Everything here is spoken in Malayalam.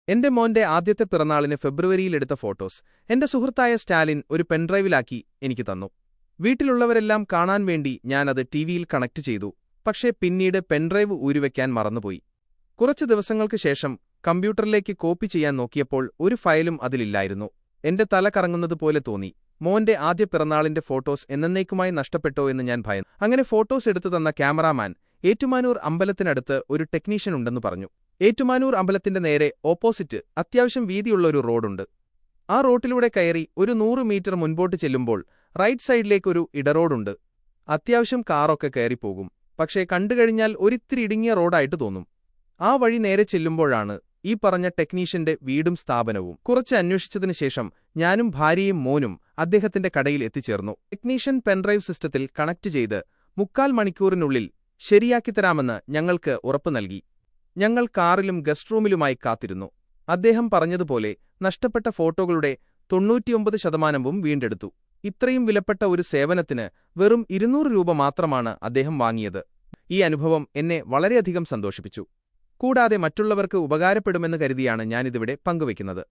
എന്റെ മോന്റെ ആദ്യത്തെ പിറന്നാളിന് ഫെബ്രുവരിയിൽ എടുത്ത ഫോട്ടോസ് എന്റെ സുഹൃത്തായ സ്റ്റാലിൻ ഒരു പെൻഡ്രൈവിലാക്കി എനിക്ക് തന്നു. വീട്ടിലുള്ളവരെല്ലാം കാണാൻ വേണ്ടി ഞാനത് ടിവിയിൽ കണക്ട് ചെയ്തു. പക്ഷേ പിന്നീട് പെൻഡ്രൈവ് ഊരിവെക്കാൻ മറന്നുപോയി. കുറച്ച് ദിവസങ്ങൾക്ക് ശേഷം കമ്പ്യൂട്ടറിലേക്ക് കോപ്പി ചെയ്യാൻ നോക്കിയപ്പോൾ ഒരു ഫയലും അതിലില്ലായിരുന്നു. എന്റെ തല കറങ്ങുന്നതുപോലെ തോന്നി. മോന്റെ ആദ്യ പിറന്നാളിന്റെ ഫോട്ടോസ് എന്നേക്കുമായി നഷ്ടപ്പെട്ടോ എന്ന് ഞാൻ ഭയന്നു. അങ്ങനെ ഫോട്ടോസ് എടുത്തു തന്ന ക്യാമറാമാൻ ഏറ്റുമാനൂർ അമ്പലത്തിനടുത്ത് ഒരു ടെക്നീഷ്യൻ ഉണ്ടെന്ന് പറഞ്ഞു. ഏറ്റുമാനൂർ അമ്പലത്തിന്റെ നേരെ ഓപ്പോസിറ്റ് അത്യാവശ്യം വീതിയുള്ള ഒരു റോഡുണ്ട്. ആ റോട്ടിലൂടെ കയറി ഒരു 100 മീറ്റർ മുൻപോട്ട് ചെല്ലുമ്പോൾ റൈറ്റ് സൈഡിലേക്കൊരു ഇടറോഡുണ്ട്. അത്യാവശ്യം കാറൊക്കെ കയറിപ്പോകും. പക്ഷേ കണ്ടുകഴിഞ്ഞാൽ ഒരിത്തിരി ഇടുങ്ങിയ റോഡായിട്ട് തോന്നും. ആ വഴി നേരെ ചെല്ലുമ്പോഴാണ് ഈ പറഞ്ഞ ടെക്നീഷ്യന്റെ വീടും സ്ഥാപനവും. കുറച്ച് അന്വേഷിച്ചതിനു ശേഷം ഞാനും ഭാര്യയും മോനും അദ്ദേഹത്തിന്റെ കടയിൽ എത്തിച്ചേർന്നു. ടെക്നീഷ്യൻ പെൻഡ്രൈവ് സിസ്റ്റത്തിൽ കണക്ട് ചെയ്ത് 3/4 മണിക്കൂറിനുള്ളിൽ ശരിയാക്കിത്തരാമെന്ന് ഞങ്ങൾക്ക് ഉറപ്പു നൽകി. ഞങ്ങൾ കാറിലും ഗസ്റ്റ് റൂമിലുമായി കാത്തിരുന്നു. അദ്ദേഹം പറഞ്ഞതുപോലെ നഷ്ടപ്പെട്ട ഫോട്ടോകളുടെ 99% വീണ്ടെടുത്തു. ഇത്രയും വിലപ്പെട്ട ഒരു സേവനത്തിന് വെറും 200 രൂപ മാത്രമാണ് അദ്ദേഹം വാങ്ങിയത്. ഈ അനുഭവം എന്നെ വളരെയധികം സന്തോഷിപ്പിച്ചു. കൂടാതെ മറ്റുള്ളവർക്ക് ഉപകാരപ്പെടുമെന്ന് കരുതിയാണ് ഞാനിതിവിടെ പങ്കുവയ്ക്കുന്നത്.